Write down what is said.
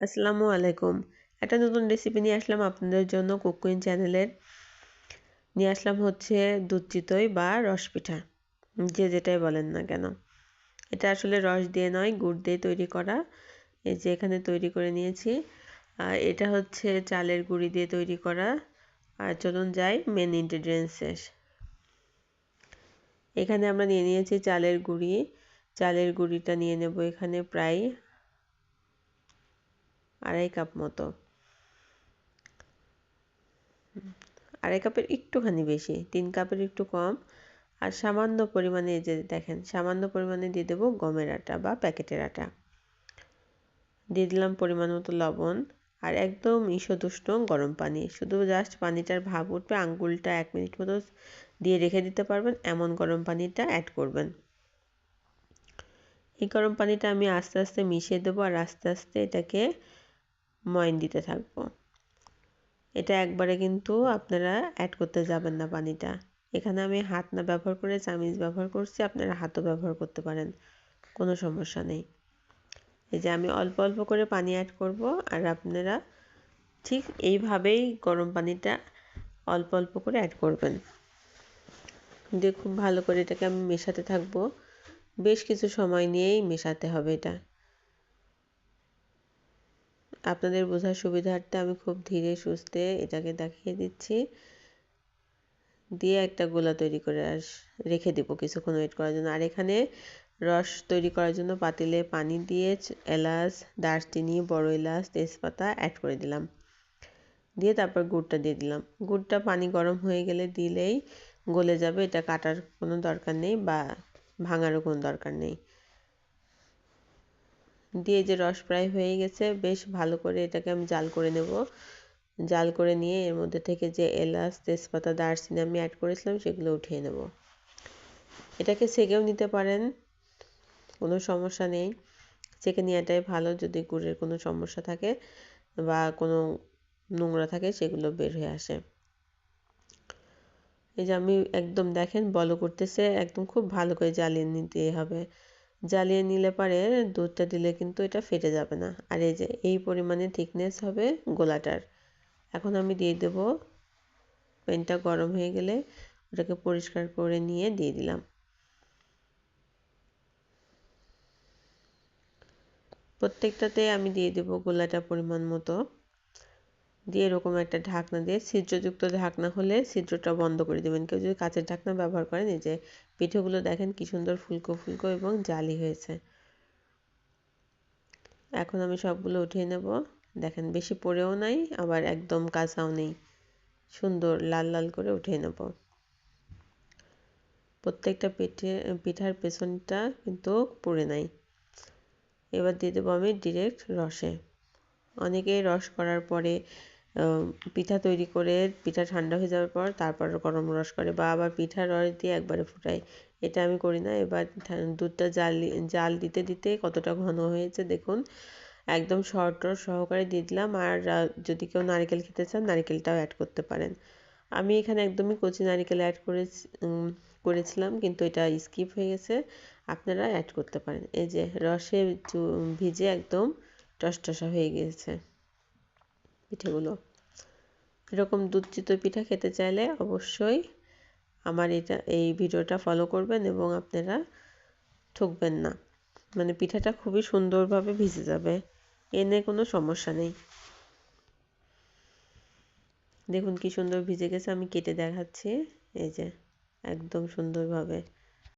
আসসালামু আলাইকুম। একটা নতুন রেসিপি নিয়ে আসলাম আপনাদের জন্য কুক কুইন চ্যানেলের। নিয়ে আসলাম হচ্ছে দুধ চিতই বা রস পিঠা। যে যেটাই বলেন না কেন। এটা আসলে রস দিয়ে নয়, গুড় দিয়ে তৈরি করা। এই যে এখানে তৈরি করে নিয়েছি। আর এটা হচ্ছে চালের গুঁড়ি দিয়ে তৈরি করা। আর চলুন যাই মেন ইনগ্রেডিয়েন্টসে। এখানে আমরা নিয়ে নিয়েছি চালের গুঁড়ি। চালের গুঁড়িটা নিয়ে নেব এখানে প্রায় 2.5 কাপ মতো। 2.5 কাপের একটুখানি বেশি, 3 কাপের একটু কম। আর সামান্য পরিমাণে, এই যে দেখেন, সামান্য পরিমাণে দিয়ে দেবো গমের আটা বা প্যাকেটের আটা। দিয়ে দিলাম পরিমাণ মতো লবণ। আর একদম ঈষৎ উষ্ণ গরম পানি, শুধু জাস্ট পানিটার ভাপ উঠবে, আঙ্গুলটা 1 মিনিট মতো দিয়ে রেখে দিতে পারবেন, এমন গরম পানিটা অ্যাড করবেন। এই গরম পানিটা আমি আস্তে আস্তে মিশিয়ে দেবো আর আস্তে আস্তে এটাকে ময়ান দিতে থাকবো। এটা একবারে কিন্তু আপনারা অ্যাড করতে যাবেন না পানিটা। এখানে আমি হাত না ব্যবহার করে চামিচ ব্যবহার করছি, আপনারা হাতও ব্যবহার করতে পারেন, কোনো সমস্যা নেই। এই যে আমি অল্প অল্প করে পানি অ্যাড করব, আর আপনারা ঠিক এইভাবেই গরম পানিটা অল্প অল্প করে অ্যাড করবেন। দিয়ে খুব ভালো করে এটাকে আমি মেশাতে থাকবো। বেশ কিছু সময় নিয়েই মেশাতে হবে এটা। আপনাদের বোঝার সুবিধার্থে আমি খুব ধীরে সুস্থে এটাকে দেখিয়ে দিচ্ছি। দিয়ে একটা গোলা তৈরি করে রেখে দেবো কিছুক্ষণ ওয়েট করার জন্য। আর এখানে রস তৈরি করার জন্য পাতিলে পানি দিয়ে এলাচ, দারচিনি, বড় এলাচ, তেজপাতা অ্যাড করে দিলাম। দিয়ে তারপর গুড়টা দিয়ে দিলাম। গুড়টা পানি গরম হয়ে গেলে দিলেই গলে যাবে, এটা কাটার কোনো দরকার নেই বা ভাঙারও কোনো দরকার নেই। দিয়ে যে রস প্রায় হয়ে গেছে, বেশ ভালো করে এটাকে আমি জাল করে নেব। জাল করে নিয়ে এর মধ্যে থেকে যে এলাচ, তেজপাতা, দারচিনি আমি অ্যাড করেছিলাম সেগুলো উঠিয়ে নেব। এটাকে ছেঁকেও নিতে পারেন, কোনো সমস্যা নেই। ছেঁকে নেওয়াটাই ভালো, যদি গুড়ের কোনো সমস্যা থাকে বা কোনো নোংরা থাকে সেগুলো বের হয়ে আসে। এই যে আমি একদম দেখেন বল করতেছে, একদম খুব ভালো করে জ্বালিয়ে নিতে হবে। জ্বালিয়ে নিলে পরে দুধটা দিলে কিন্তু এটা ফেটে যাবে না। আর এই যে এই পরিমাণে থিকনেস হবে গোলাটার। এখন আমি দিয়ে দেব, প্যানটা গরম হয়ে গেলে ওটাকে পরিষ্কার করে নিয়ে দিয়ে দিলাম। প্রত্যেকটাতে আমি দিয়ে দেব গোলাটা পরিমাণ মতো। দিয়ে এরকম একটা ঢাকনা দিয়ে, ছিদ্রযুক্ত ঢাকনা হলে ছিদ্রটা বন্ধ করে দেবেন। কেউ যদি কাঁচের ঢাকনা ব্যবহার করেন, এই যে পিঠেগুলো দেখেন কি সুন্দর ফুলকো ফুলকো এবং জালি হয়েছে। এখন আমি সবগুলো উঠিয়ে নেব। দেখেন বেশি পড়েও নাই, আবার একদম কাঁচাও নেই, সুন্দর লাল লাল করে উঠিয়ে নেব। প্রত্যেকটা পিঠার পেছনটা কিন্তু পুড়ে নাই। এবার দিয়ে দেবো আমি ডিরেক্ট রসে। অনেকেই রস করার পরে পিঠা তৈরি করে পিঠা ঠান্ডা হয়ে যাওয়ার পর তারপর গরম রস করে, বা আবার পিঠা রস দিয়ে একবারে ফুটায়। এটা আমি করি না। এবার দুধটা জাল দিতে দিতে কতটা ঘন হয়েছে দেখুন, একদম শর্ট সহকারে দিয়ে দিলাম। আর যদি কেউ নারকেল খেতে চান নারকেলটাও অ্যাড করতে পারেন। আমি এখানে একদমই কচি নারকেল অ্যাড করেছিলাম, কিন্তু এটা স্কিপ হয়ে গেছে, আপনারা অ্যাড করতে পারেন। এই যে রসে ভিজে একদম টসটসা হয়ে গিয়েছে পিঠেগুলো। এরকম দুধ চিতই পিঠা খেতে চাইলে অবশ্যই আমার এই ভিডিওটা ফলো করবেন এবং আপনারা ঠকবেন না। মানে পিঠাটা খুবই সুন্দরভাবে ভিজে যাবে, এনে কোনো সমস্যা নেই। দেখুন কি সুন্দর ভিজে গেছে, আমি কেটে দেখাচ্ছি। এই যে একদম সুন্দরভাবে